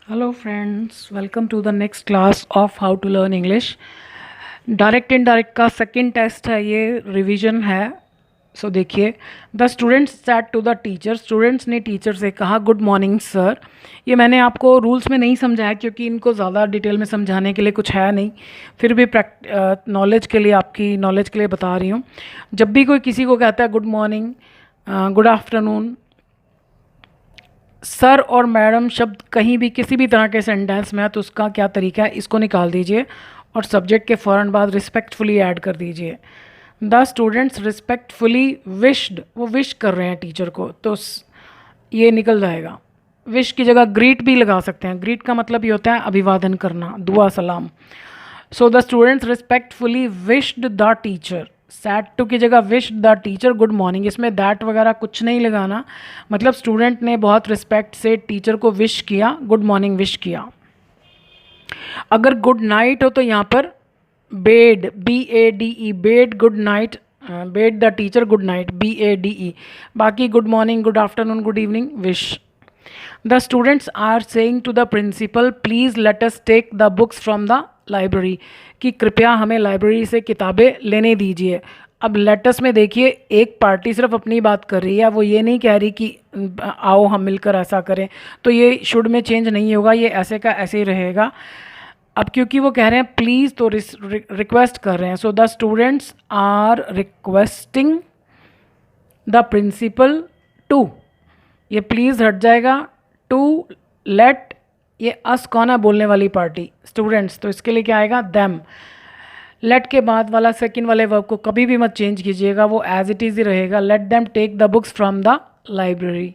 Hello friends, welcome to the next class of how to learn English. Direct indirect का second test है, ये revision है. So देखिए, the students said to the teacher. Students ने teacher से कहा good morning sir. ये मैंने आपको रूल्स में नहीं समझाया क्योंकि इनको ज़्यादा डिटेल में समझाने के लिए कुछ है नहीं, फिर भी नॉलेज के लिए, आपकी नॉलेज के लिए बता रही हूँ. जब भी कोई किसी को कहता है good morning, good afternoon, sir और मैडम शब्द कहीं भी किसी भी तरह के सेंटेंस में है तो उसका क्या तरीका है, इसको निकाल दीजिए और सब्जेक्ट के फ़ौरन बाद रिस्पेक्टफुली ऐड कर दीजिए. द स्टूडेंट्स रिस्पेक्टफुली विश्ड, वो विश कर रहे हैं टीचर को, तो ये निकल जाएगा. विश की जगह ग्रीट भी लगा सकते हैं. ग्रीट का मतलब ये होता है अभिवादन करना, दुआ सलाम. So the students respectfully wished the teacher. Said to की जगह wish the teacher good morning. इसमें दैट वगैरह कुछ नहीं लगाना, मतलब स्टूडेंट ने बहुत रिस्पेक्ट से टीचर को विश किया, गुड मॉर्निंग विश किया. अगर गुड नाइट हो तो यहाँ पर bade, BADE, bade good night, bade the teacher good night, BADE. बाकी good morning, good afternoon, good evening, wish. The students are saying to the principal please let us take the books from the library, कि कृपया हमें library से किताबें लेने दीजिए. अब latus में देखिए, एक पार्टी सिर्फ अपनी बात कर रही है, वो ये नहीं कह रही कि आओ हम मिलकर ऐसा करें. तो ये शुड में चेंज नहीं होगा, ये ऐसे का ऐसे ही रहेगा. अब क्योंकि वो कह रहे हैं प्लीज़, तो रिक्वेस्ट कर रहे हैं. So the students are requesting the principal to, ये प्लीज़ हट जाएगा, टू लेट, ये अस कौन है, बोलने वाली पार्टी, स्टूडेंट्स, तो इसके लिए क्या आएगा, देम. लेट के बाद वाला सेकंड वाले वर्ब को कभी भी मत चेंज कीजिएगा, वो एज इट इज़ ही रहेगा. Let them take the books from the library.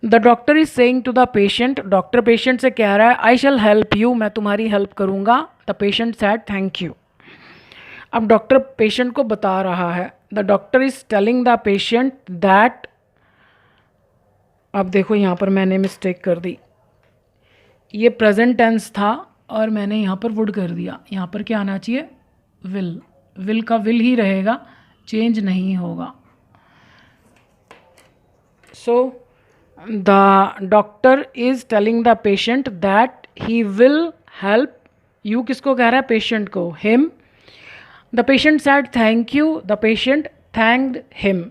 The doctor is saying to the patient, doctor patient से कह रहा है आई शैल हेल्प यू, मैं तुम्हारी हेल्प करूँगा. The patient sad thank you. अब डॉक्टर पेशेंट को बता रहा है, the doctor is telling the patient that. अब देखो यहाँ पर मैंने मिस्टेक कर दी, ये प्रेजेंट टेंस था और मैंने यहाँ पर वुड कर दिया. यहाँ पर क्या आना चाहिए, विल. विल का विल ही रहेगा, चेंज नहीं होगा. So the doctor is telling the patient that he will help you. किसको कह रहा है, पेशेंट को, him. The patient sad thank you, the patient thanked him,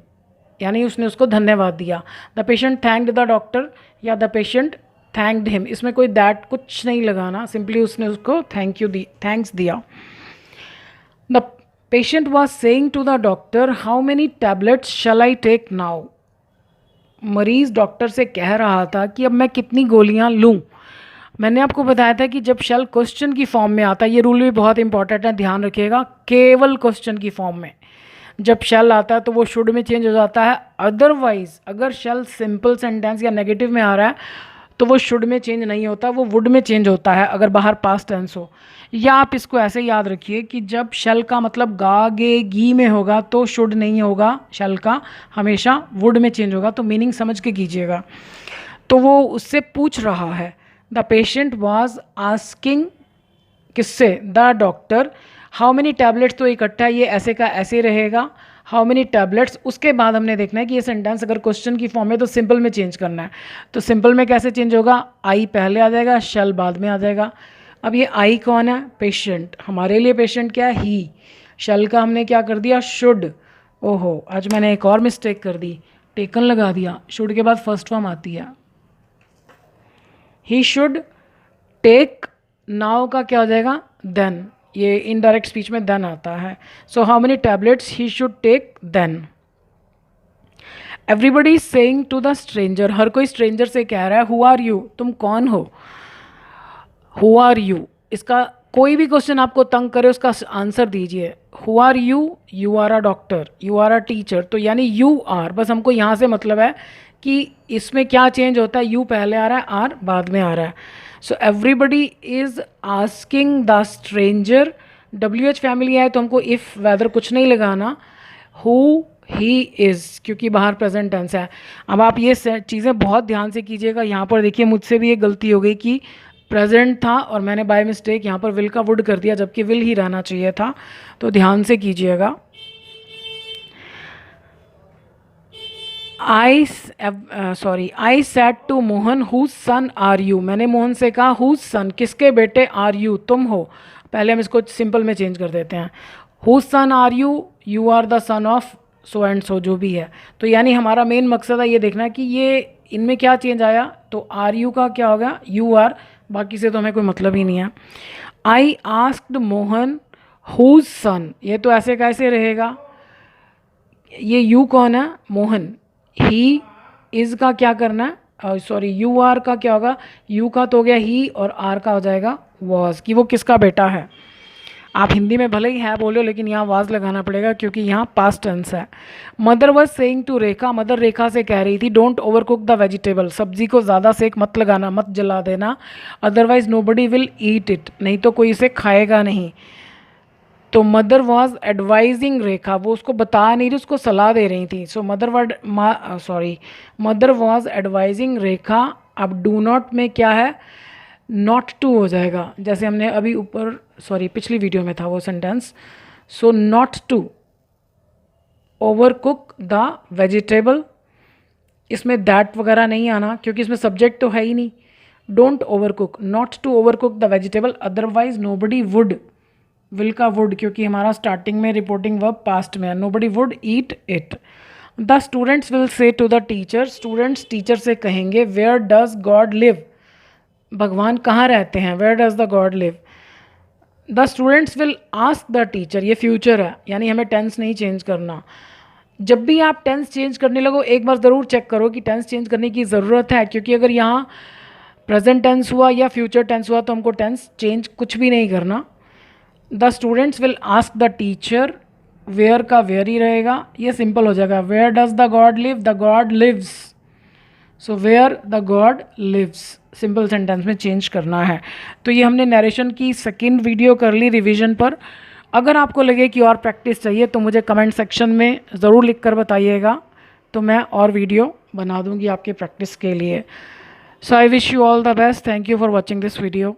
यानी उसने उसको धन्यवाद दिया. The patient thanked the doctor या द पेशेंट थैंक्ड हिम, इसमें कोई दैट कुछ नहीं लगाना, सिंपली उसने उसको थैंक्स दिया. The patient was saying to the doctor how many tablets shall I take now. मरीज़ डॉक्टर से कह रहा था कि अब मैं कितनी गोलियां लूँ. मैंने आपको बताया था कि जब शैल क्वेश्चन की फॉर्म में आता है, ये रूल भी बहुत इंपॉर्टेंट है, ध्यान रखिएगा, केवल क्वेश्चन की फॉर्म में जब शैल आता है तो वो शुड में चेंज हो जाता है. अदरवाइज अगर शैल सिंपल सेंटेंस या नेगेटिव में आ रहा है तो वो शुड में चेंज नहीं होता, वो वुड में चेंज होता है अगर बाहर पास्ट टेंस हो. या आप इसको ऐसे याद रखिए कि जब शैल का मतलब गा गे गी में होगा तो शुड नहीं होगा, शैल का हमेशा वुड में चेंज होगा. तो मीनिंग समझ के कीजिएगा. तो वो उससे पूछ रहा है, द पेशेंट वॉज आस्किंग, किससे, the doctor, how many tablets, तो इकट्ठा ये ऐसे का ऐसे रहेगा, हाउ मेनी टैबलेट्स. उसके बाद हमने देखना है कि ये सेंटेंस अगर क्वेश्चन की फॉर्म है तो सिंपल में चेंज करना है. तो सिंपल में कैसे चेंज होगा, आई पहले आ जाएगा, शैल बाद में आ जाएगा. अब ये आई कौन है, पेशेंट. हमारे लिए पेशेंट क्या है, ही. शैल का हमने क्या कर दिया, शुड. ओहो, आज मैंने एक और मिस्टेक कर दी, टेकन लगा दिया. शुड के बाद फर्स्ट फॉर्म आती है, ही शुड टेक. नाउ का क्या हो जाएगा, देन. ये इनडायरेक्ट स्पीच में देन आता है. So how many tablets he should take then. Everybody is saying to the stranger, हर कोई स्ट्रेंजर से कह रहा है हु आर यू, तुम कौन हो. हु आर यू, इसका कोई भी क्वेश्चन आपको तंग करे उसका आंसर दीजिए. Who are you, you are a doctor, you are a teacher, तो यानी यू आर. बस हमको यहाँ से मतलब है कि इसमें क्या चेंज होता है, यू पहले आ रहा है, आर बाद में आ रहा है. So everybody is asking the stranger. WH family है तो हमको इफ़ वेदर कुछ नहीं लगाना, हु ही इज़, क्योंकि बाहर प्रेजेंट टेंस है. अब आप ये चीज़ें बहुत ध्यान से कीजिएगा. यहाँ पर देखिए मुझसे भी ये गलती हो गई कि प्रेजेंट था और मैंने बाय मिस्टेक यहाँ पर विल का वुड कर दिया, जबकि विल ही रहना चाहिए था. तो ध्यान से कीजिएगा. I said to Mohan whose son are you, मैंने मोहन से कहा हुज सन, किसके बेटे, आर यू, तुम हो। पहले हम इसको सिंपल में चेंज कर देते हैं, whose son are you, you are the son of so and so, जो भी है। तो यानी हमारा मेन मकसद है ये देखना कि ये इनमें क्या चेंज आया, तो आर यू का क्या होगा, यू आर, बाकी से तो हमें कोई मतलब ही नहीं है। आई आस्क्ड मोहन हुज सन, ये तो ऐसे कैसे रहेगा, ये यू कौन है, मोहन, ही इज़ का क्या करना है, सॉरी यू आर का क्या होगा, यू का तो हो गया ही, और आर का हो जाएगा वॉज, कि वो किसका बेटा है। आप हिंदी में भले ही है बोलो, लेकिन यहाँ वाज लगाना पड़ेगा क्योंकि यहाँ पास्ट टेंस है। Mother was saying to Rekha, mother Rekha से कह रही थी don't over cook the vegetable, सब्जी को ज़्यादा सेक मत लगाना, मत जला देना, otherwise nobody will eat it, नहीं तो कोई इसे खाएगा नहीं। तो मदर वॉज एडवाइजिंग रेखा, वो उसको बता नहीं रही, उसको सलाह दे रही थी। सो मदर वॉज एडवाइजिंग रेखा। अब डू नॉट में क्या है, नॉट टू हो जाएगा, जैसे हमने अभी ऊपर पिछली वीडियो में था वो sentence. So not to over cook the vegetable, इसमें दैट वगैरह नहीं आना क्योंकि इसमें सब्जेक्ट तो है ही नहीं। Don't over cook, not to over cook the vegetable, otherwise nobody would, will का वुड क्योंकि हमारा स्टार्टिंग में रिपोर्टिंग वर्ब पास्ट में है, nobody would eat it. The students will say to the teacher, students teacher से कहेंगे where does God live, भगवान कहाँ रहते हैं, where does the god live. The students will ask the teacher, ये future है यानी हमें टेंस नहीं चेंज करना। जब भी आप टेंस चेंज करने लगो एक बार ज़रूर चेक करो कि टेंस चेंज करने की ज़रूरत है, क्योंकि अगर यहाँ प्रेजेंट टेंस हुआ या फ्यूचर टेंस हुआ तो हमको टेंस चेंज कुछ भी नहीं करना। The students will ask the teacher, where का वेयर ही रहेगा, ये सिंपल हो जाएगा, where does the god live, the god lives, so where the god lives, simple sentence में चेंज करना है। तो ये हमने नरेशन की सेकेंड वीडियो कर ली रिवीजन पर। अगर आपको लगे कि और प्रैक्टिस चाहिए तो मुझे कमेंट सेक्शन में ज़रूर लिख कर बताइएगा, तो मैं और वीडियो बना दूंगी आपके प्रैक्टिस के लिए। So I wish you all the best, thank you for watching this video.